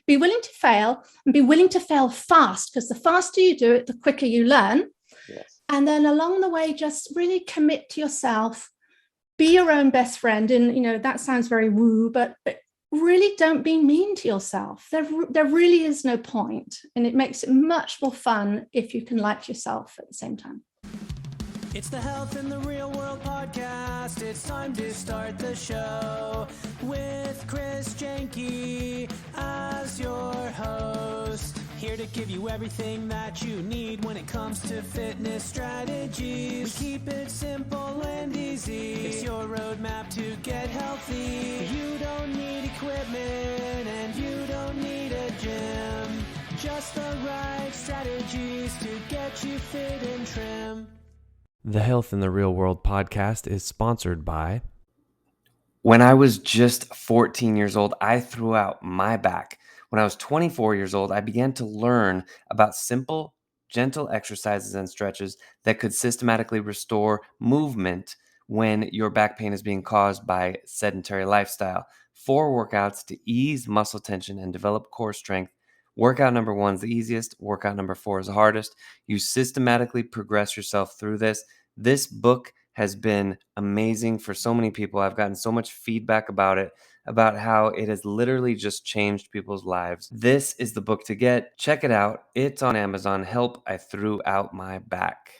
be willing to fail and be willing to fail fast, because the faster you do it, the quicker you learn. Yes. And then along the way, just really commit to yourself, be your own best friend. And, that sounds very woo, but really don't be mean to yourself. There really is no point. And it makes it much more fun if you can like yourself at the same time. It's the Health in the Real World podcast. It's time to start the show with Chris Janke as your host. Here to give you everything that you need when it comes to fitness strategies. We keep it simple and easy. It's your roadmap to get healthy. You don't need equipment and you don't need a gym. Just the right strategies to get you fit and trim. The Health in the Real World podcast is sponsored by... When I was just 14 years old, I threw out my back. When I was 24 years old, I began to learn about simple, gentle exercises and stretches that could systematically restore movement when your back pain is being caused by sedentary lifestyle. 4 workouts to ease muscle tension and develop core strength. Workout number 1 is the easiest. Workout number 4 is the hardest. You systematically progress yourself through this. This book has been amazing for so many people. I've gotten so much feedback about it, about how it has literally just changed people's lives. This is the book to get. Check it out. It's on Amazon. Help, I threw out my back.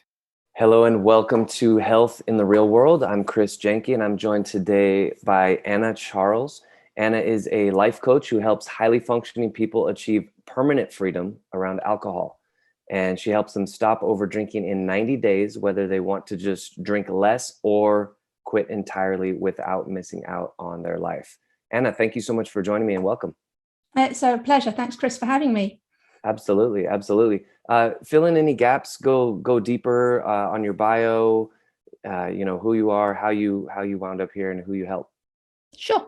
Hello and welcome to Health in the Real World. I'm Chris Janke and I'm joined today by Anna Charles. Anna is a life coach who helps highly functioning people achieve permanent freedom around alcohol. And she helps them stop over drinking in 90 days, whether they want to just drink less or quit entirely without missing out on their life. Anna, thank you so much for joining me and welcome. It's a pleasure. Thanks, Chris, for having me. Absolutely. Absolutely. Fill in any gaps, go deeper on your bio, who you are, how you wound up here and who you help. Sure.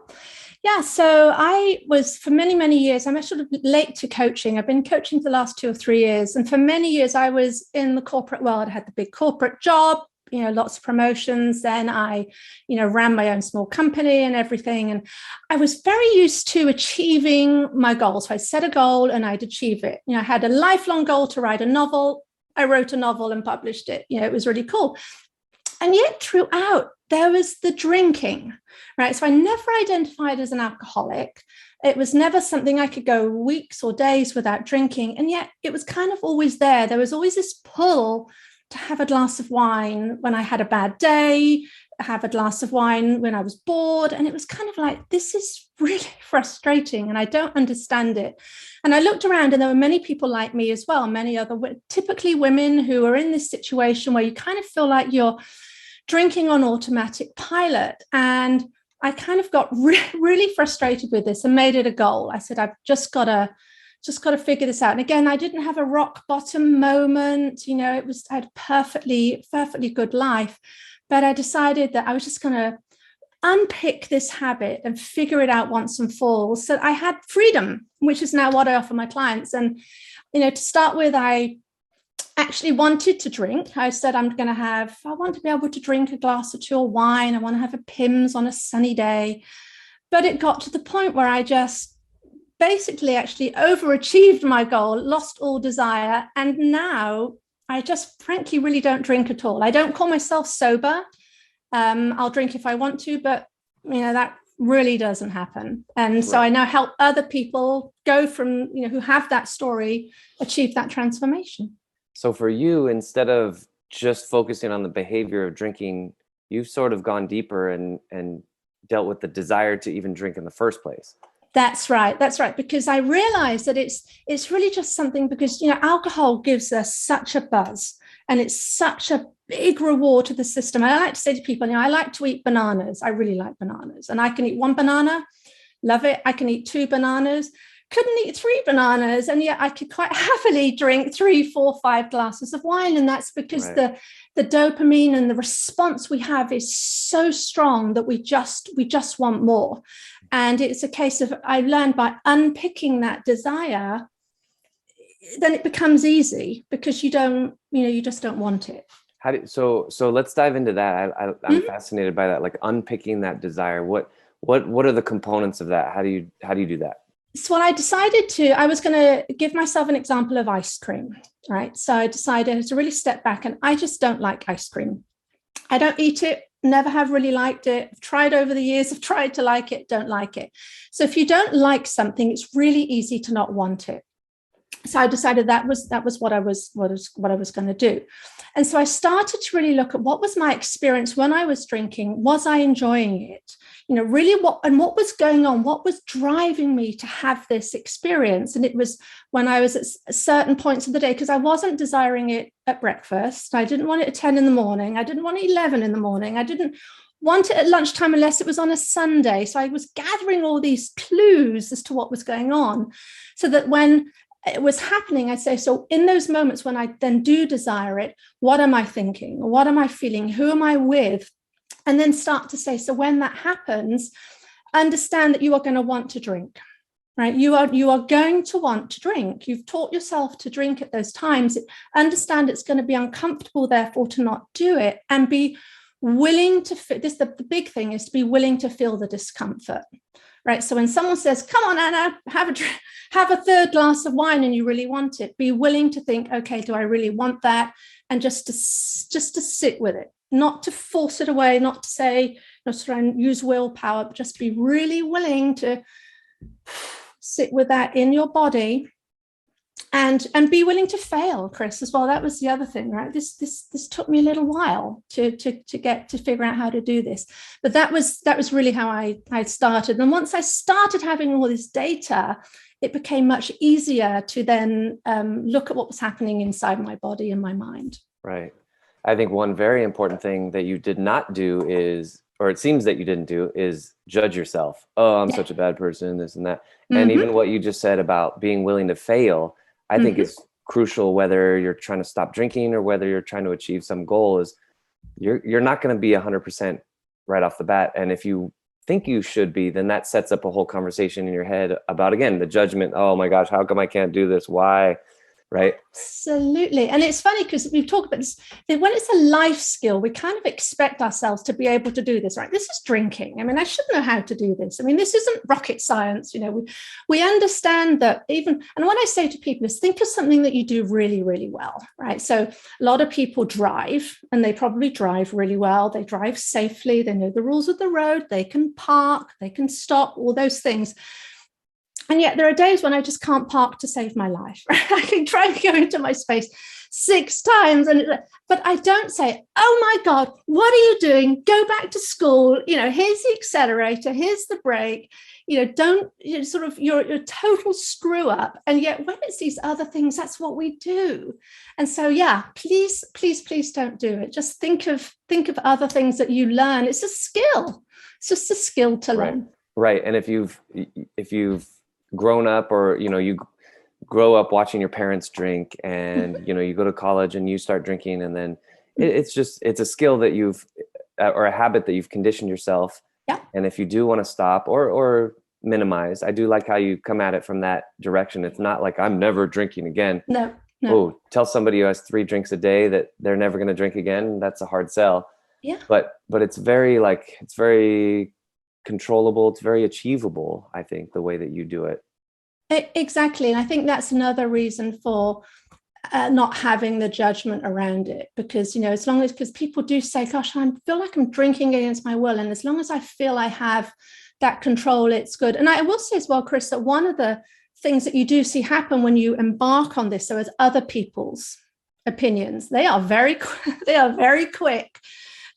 Yeah, so I was, for many, many years, I'm sort of late to coaching. I've been coaching for the last 2 or 3 years. And for many years, I was in the corporate world. I had the big corporate job, lots of promotions. Then I, ran my own small company and everything. And I was very used to achieving my goals. So I set a goal and I'd achieve it. I had a lifelong goal to write a novel. I wrote a novel and published it. It was really cool. And yet throughout, there was the drinking, right? So I never identified as an alcoholic. It was never something I could go weeks or days without drinking. And yet it was kind of always there. There was always this pull to have a glass of wine when I had a bad day, have a glass of wine when I was bored. And it was kind of like, this is really frustrating and I don't understand it. And I looked around and there were many people like me as well, many other, typically women who are in this situation where you kind of feel like you're drinking on automatic pilot. And I kind of got really frustrated with this and made it a goal. I said, I've just got to figure this out. And again, I didn't have a rock bottom moment. I had a perfectly good life, but I decided that I was just going to unpick this habit and figure it out once and for all. So I had freedom, which is now what I offer my clients. And, to start with, I actually wanted to drink. I said, I want to be able to drink a glass or 2 of wine. I want to have a Pimm's on a sunny day. But it got to the point where I just basically actually overachieved my goal, lost all desire. And now I just frankly really don't drink at all. I don't call myself sober. I'll drink if I want to, but that really doesn't happen. And so I now help other people go from, who have that story, achieve that transformation. So for you, instead of just focusing on the behavior of drinking, you've sort of gone deeper and dealt with the desire to even drink in the first place. That's right. Because I realized that it's really just something because, alcohol gives us such a buzz and it's such a big reward to the system. And I like to say to people, I like to eat bananas. I really like bananas and I can eat 1 banana, love it. I can eat 2 bananas. Couldn't eat 3 bananas, and yet I could quite happily drink 3, 4, 5 glasses of wine. And that's because the dopamine and the response we have is so strong that we just want more. And it's a case of, I learned by unpicking that desire, then it becomes easy because you just don't want it. So let's dive into that. I'm fascinated by that, like unpicking that desire. What are the components of that? How do you do that? So I decided I was going to give myself an example of ice cream, right? So I decided to really step back, and I just don't like ice cream. I don't eat it, never have really liked it. I've tried over the years, I've tried to like it, don't like it. So if you don't like something, it's really easy to not want it. So I decided that was what I was going to do. And so I started to really look at what was my experience when I was drinking. Was I enjoying it? Really what was going on? What was driving me to have this experience? And it was when I was at certain points of the day, because I wasn't desiring it at breakfast. I didn't want it at 10 in the morning. I didn't want it at 11 in the morning. I didn't want it at lunchtime unless it was on a Sunday. So I was gathering all these clues as to what was going on, so that when it was happening, I'd say, so in those moments when I then do desire it, what am I thinking? What am I feeling? Who am I with? And then start to say, so when that happens, understand that you are going to want to drink, right? You are going to want to drink. You've taught yourself to drink at those times. Understand it's going to be uncomfortable, therefore, to not do it, and be willing to fit this. The big thing is to be willing to feel the discomfort, right? So when someone says, come on, Anna, have a third glass of wine, and you really want it, be willing to think, okay, do I really want that? And just to sit with it, not to force it away, not to say, try and use willpower, but just be really willing to sit with that in your body, and be willing to fail, Chris, as well. That was the other thing, right? This took me a little while to get to figure out how to do this, but that was really how I started. And once I started having all this data, it became much easier to then look at what was happening inside my body and my mind. Right. I think one very important thing that you did not do is, or it seems that you didn't do, is judge yourself. Oh, I'm such a bad person, this and that. And even what you just said about being willing to fail, I think is crucial, whether you're trying to stop drinking or whether you're trying to achieve some goal. Is you're not going to be 100% right off the bat. And if you think you should be, then that sets up a whole conversation in your head about, again, the judgment. Oh my gosh, how come I can't do this? Why? Right? Absolutely. And it's funny because we've talked about this, that when it's a life skill, we kind of expect ourselves to be able to do this, right? This is drinking. I mean, I should know how to do this. I mean, this isn't rocket science. We understand that even, and what I say to people is, think of something that you do really, really well, right? So a lot of people drive, and they probably drive really well. They drive safely. They know the rules of the road. They can park, they can stop, all those things. And yet there are days when I just can't park to save my life. I can try and go into my space 6 times, but I don't say, oh my God, what are you doing? Go back to school. Here's the accelerator, here's the brake. Don't you're a total screw up. And yet when it's these other things, that's what we do. And so, yeah, please don't do it. Just think of other things that you learn. It's a skill. It's just a skill to learn. Right. And if you've grown up, or you grow up watching your parents drink, and you go to college and you start drinking, and then it's a skill that you've or a habit that you've conditioned yourself. Yeah. And if you do want to stop or minimize, I do like how you come at it from that direction. It's not like, I'm never drinking again. No. Oh, tell somebody who has 3 drinks a day that they're never going to drink again. That's a hard sell. Yeah. But it's very controllable. It's very achievable, I think, the way that you do it. Exactly. And I think that's another reason for not having the judgment around it, because because people do say, gosh, I feel like I'm drinking against my will, and as long as I feel I have that control, it's good. And I will say as well, Chris, that one of the things that you do see happen when you embark on this, so as other people's opinions, they are very quick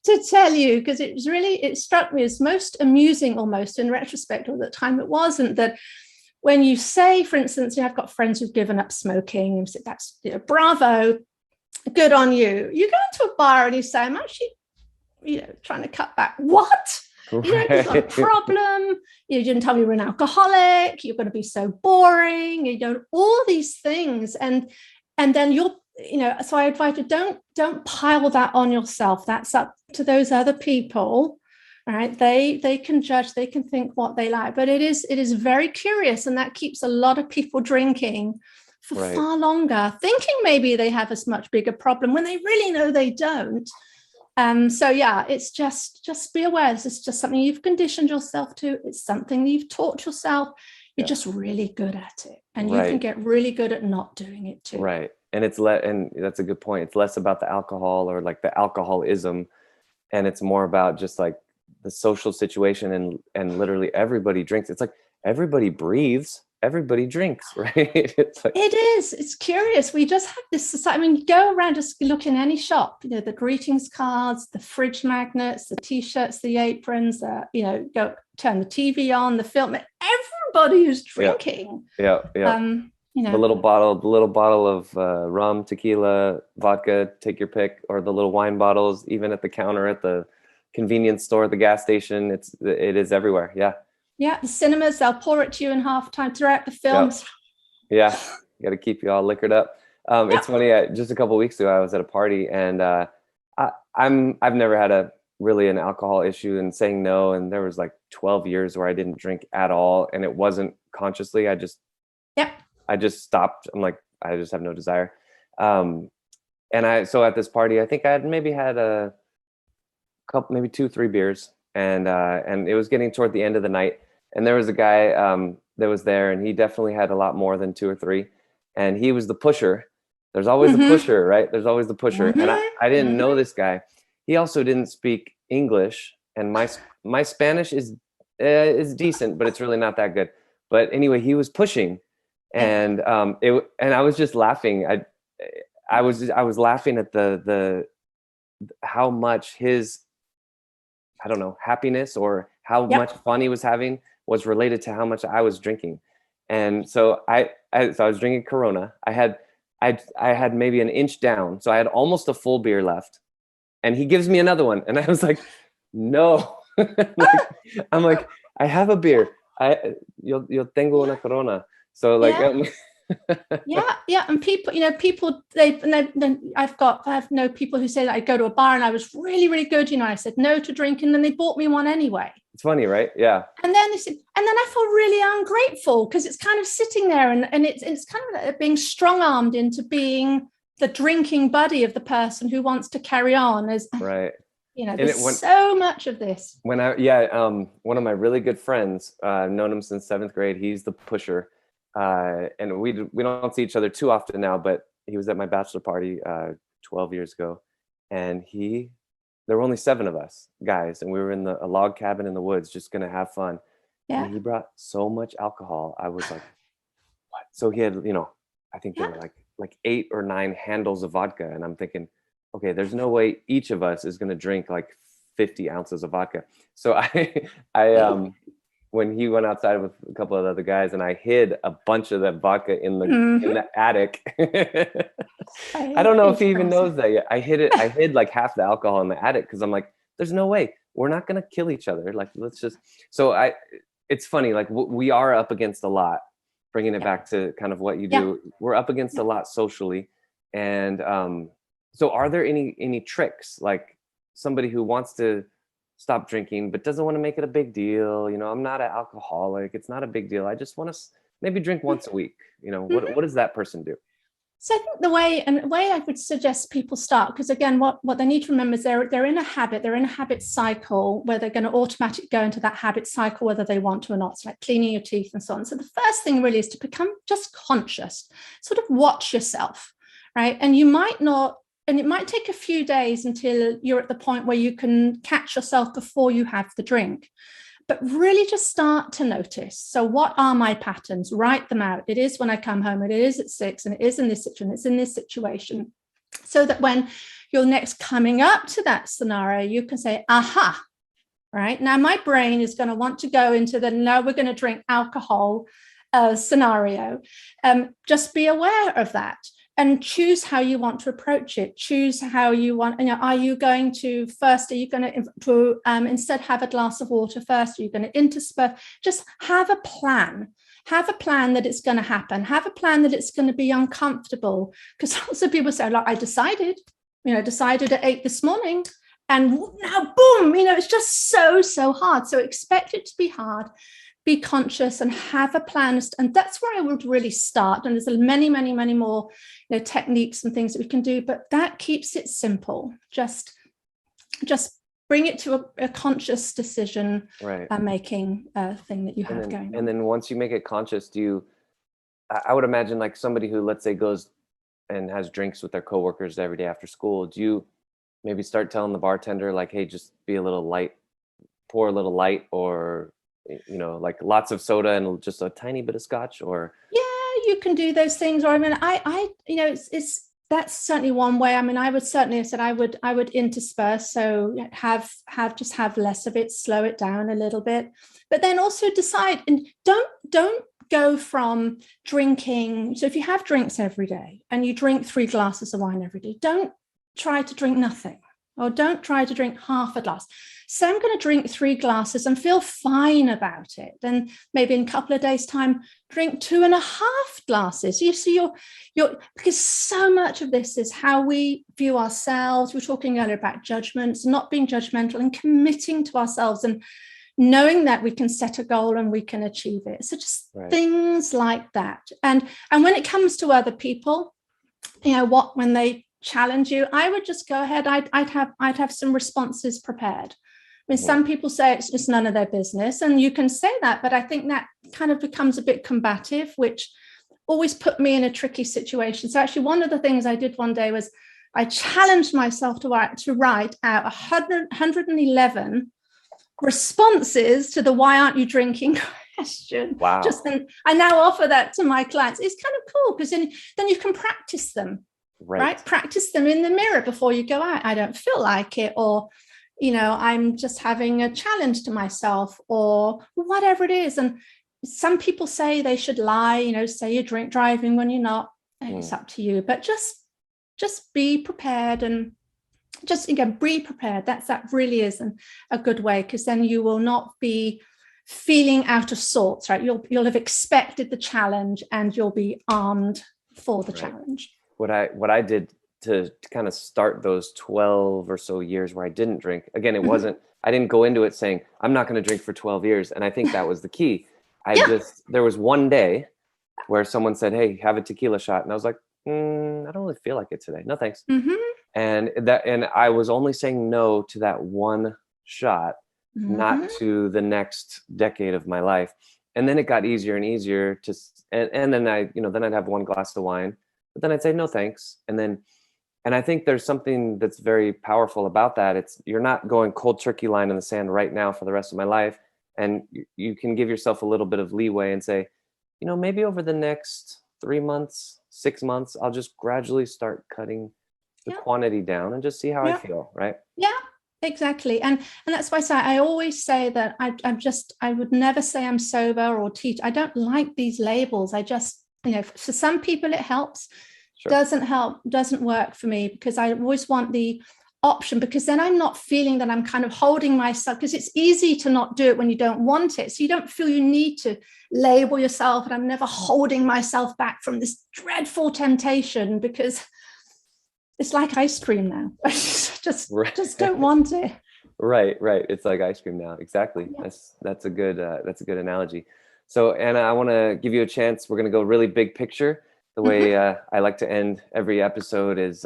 to tell you, because it struck me as most amusing, almost in retrospect, or at the time it wasn't, that when you say, for instance, I've got friends who've given up smoking, and say, that's bravo, good on you. You go into a bar and you say, I'm actually trying to cut back. What? You've got a problem. You didn't tell me you're an alcoholic. You're going to be so boring. All these things, and then you're. So I advise you, don't pile that on yourself. That's up to those other people, right? They can judge, they can think what they like, but it is very curious, and that keeps a lot of people drinking for far longer, thinking maybe they have a much bigger problem when they really know they don't. So yeah, it's just be aware. This is just something you've conditioned yourself to. It's something you've taught yourself. You're just really good at it. And you Right. can get really good at not doing it too. Right. And and that's a good point. It's less about the alcohol or like the alcoholism, and it's more about just like the social situation, and literally everybody drinks. It's like everybody breathes, everybody drinks, right? It's like, it is. It's curious. We just have this society. I mean, you go around, just look in any shop, you know, the greetings cards, the fridge magnets, the t-shirts, the aprons, go turn the TV on, the film. Everybody is drinking. Yeah. You know, the little bottle of rum, tequila, vodka, take your pick, or the little wine bottles, even at the counter at the convenience store, the gas station. It is everywhere. Yeah. Yeah, the cinemas, they'll pour it to you in halftime throughout the films. Yeah, you got to keep you all liquored up. It's funny. Just a couple of weeks ago, I was at a party, and I've never had an alcohol issue, and saying no. And there was like 12 years where I didn't drink at all, and it wasn't consciously. I just stopped. I'm like, I just have no desire. So at this party, I think I had maybe had a couple, maybe 2-3 beers, and it was getting toward the end of the night. And there was a guy that was there, and he definitely had a lot more than 2 or 3. And he was the pusher. There's always the pusher, right? There's always the pusher. And I didn't know this guy. He also didn't speak English, and my Spanish is decent, but it's really not that good. But anyway, he was pushing, and I was just laughing. I was laughing at the how much his, I don't know, happiness or how much fun he was having was related to how much I was drinking. And so I was drinking Corona. I had maybe an inch down. So I had almost a full beer left, and he gives me another one. And I was like, no, I'm like, I have a beer. Yo tengo una Corona. So like, and people, I know people who say that I go to a bar and I was really, really good, I said no to drink, and then they bought me one anyway. It's funny, right? Yeah. And then they said, and then I felt really ungrateful because it's kind of sitting there, and it's kind of like being strong-armed into being the drinking buddy of the person who wants to carry on. As right. There's so much of this. One of my really good friends, I've known him since 7th grade. He's the pusher. And we don't see each other too often now, but he was at my bachelor party 12 years ago, and there were only 7 of us guys, and we were in a log cabin in the woods just gonna have fun. Yeah. And he brought so much alcohol. I was like, what? So he had, I think there were like 8 or 9 handles of vodka, and I'm thinking, okay, there's no way each of us is gonna drink like 50 ounces of vodka. So I when he went outside with a couple of other guys, and I hid a bunch of that vodka in the attic. I don't know if he even knows that yet. I hid like half the alcohol in the attic because I'm like, there's no way. We're not going to kill each other. Like, let's just. So it's funny. Like we are up against a lot, bringing it back to kind of what you do. We're up against a lot socially. And so are there any tricks, like somebody who wants to stop drinking but doesn't want to make it a big deal? I'm not an alcoholic, it's not a big deal, I just want to maybe drink once a week. What does that person do? So I think the way I would suggest people start, because again, what they need to remember is they're in a habit cycle where they're going to automatically go into that habit cycle whether they want to or not. It's like cleaning your teeth and so on. So the first thing really is to become just conscious, sort of watch yourself, right? And it might take a few days until you're at the point where you can catch yourself before you have the drink. But really just start to notice. So what are my patterns? Write them out. It is when I come home, and it is at 6, and it is in this situation, it's in this situation. So that when you're next coming up to that scenario, you can say, aha, right? Now my brain is going to want to go into the no, we're going to drink alcohol scenario. Just be aware of that. And choose how you want to approach it. Choose how you want. Are you going to instead have a glass of water first? Are you going to intersperse? Just have a plan. Have a plan that it's going to happen. Have a plan that it's going to be uncomfortable. Because lots of people say, like, I decided at 8 this morning, and now boom, it's just so hard. So expect it to be hard. Be conscious and have a plan. And that's where I would really start. And there's many more techniques and things that we can do, but that keeps it simple. Just bring it to a conscious decision making thing that you have going on. And then once you make it conscious, I would imagine like somebody who, let's say, goes and has drinks with their coworkers every day after school, do you maybe start telling the bartender like, hey, just be a little light, pour a little light, or, you know, like lots of soda and just a tiny bit of scotch? Or you can do those things. Or I mean, I you know, it's that's certainly one way. I mean, I would certainly have said I would intersperse, so have less of it, slow it down a little bit, but then also decide, and don't go from drinking. So if you have drinks every day and you drink 3 glasses of wine every day, don't try to drink nothing, or don't try to drink half a glass. So I'm going to drink 3 glasses and feel fine about it. Then maybe in a couple of days' time, drink 2.5 glasses. You see, you're because so much of this is how we view ourselves. We were talking earlier about judgments, not being judgmental, and committing to ourselves, and knowing that we can set a goal and we can achieve it. So just things like that. And when it comes to other people, you know, when they challenge you, I would just go ahead. I'd have some responses prepared. I mean, some people say it's just none of their business, and you can say that, but I think that kind of becomes a bit combative, which always put me in a tricky situation. So actually, one of the things I did one day was I challenged myself to write out 111 responses to the "why aren't you drinking" question. Wow. I now offer that to my clients. It's kind of cool because then you can practice them. Right. Practice them in the mirror before you go out. I don't feel like it, or, you know, I'm just having a challenge to myself, or whatever it is. And some people say they should lie, you know, say you're drink driving when you're not. It's up to you, but just be prepared, and just, again, be prepared. That really is a good way, because then you will not be feeling out of sorts, right? You'll have expected the challenge, and you'll be armed for the challenge. What I did to kind of start those 12 or so years where I didn't drink, again, it wasn't, I didn't go into it saying, I'm not going to drink for 12 years. And I think that was the key. There was one day where someone said, hey, have a tequila shot. And I was like, I don't really feel like it today. No, thanks. And I was only saying no to that one shot, not to the next decade of my life. And then it got easier and easier and then I'd have 1 glass of wine. But then I'd say, no, thanks. And I think there's something that's very powerful about that. You're not going cold turkey line in the sand right now for the rest of my life. And you can give yourself a little bit of leeway and say, you know, maybe over the next 3 months, 6 months, I'll just gradually start cutting the quantity down and just see how I feel. Right. Yeah, exactly. And that's why I always say that I would never say I'm sober or teach. I don't like these labels. I just, you know, for some people it helps. Doesn't help, doesn't work for me, because I always want the option, because then I'm not feeling that I'm kind of holding myself, because it's easy to not do it when you don't want it. So you don't feel you need to label yourself, and I'm never holding myself back from this dreadful temptation, because it's like ice cream now. I just don't want it. Right. It's like ice cream now. Exactly. Yeah. That's a good analogy. So Anna, I want to give you a chance. We're going to go really big picture. The way I like to end every episode is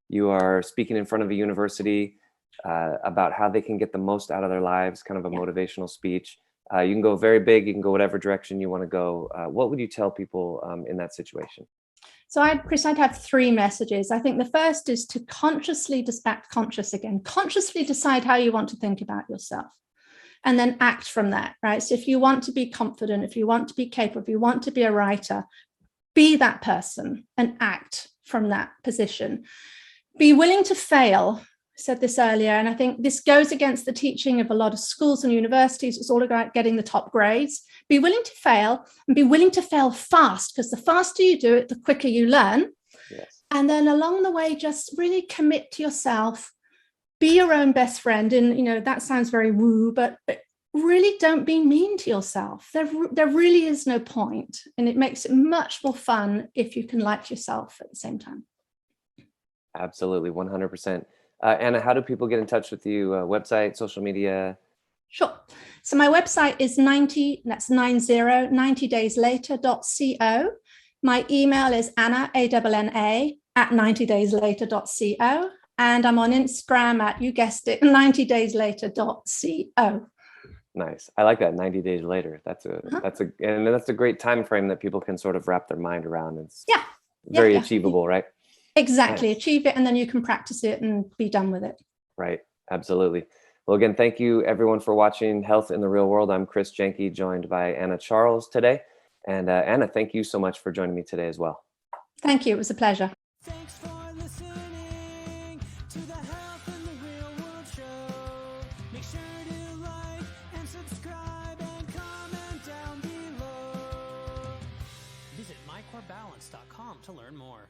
you are speaking in front of a university about how they can get the most out of their lives, kind of a motivational speech. You can go very big. You can go whatever direction you want to go. What would you tell people in that situation? So Chris, I'd have 3 messages. I think the first is to consciously decide how you want to think about yourself, and then act from that, right? So if you want to be confident, if you want to be capable, if you want to be a writer, be that person and act from that position. Be willing to fail. I said this earlier, and I think this goes against the teaching of a lot of schools and universities. It's all about getting the top grades. Be willing to fail, and be willing to fail fast, because the faster you do it, the quicker you learn. Yes. And then along the way, just really commit to yourself. Be your own best friend. And, you know, that sounds very woo, but really don't be mean to yourself. There really is no point. And it makes it much more fun if you can like yourself at the same time. Absolutely, 100%. Anna, how do people get in touch with you? Website, social media? Sure. So my website is 90dayslater.co. My email is Anna, ANNA, @90dayslater.co. And I'm on Instagram at, you guessed it, 90dayslater.co. Nice. I like that. 90 days later. That's a great time frame that people can sort of wrap their mind around. It's very achievable, right? Exactly. Nice. Achieve it, and then you can practice it and be done with it. Right. Absolutely. Well, again, thank you everyone for watching Health in the Real World. I'm Chris Janke, joined by Anna Charles today. And Anna, thank you so much for joining me today as well. Thank you. It was a pleasure. Thanks for listening to the Health in the Real World show. Make sure to like and subscribe and comment down below. Visit mycorebalance.com to learn more.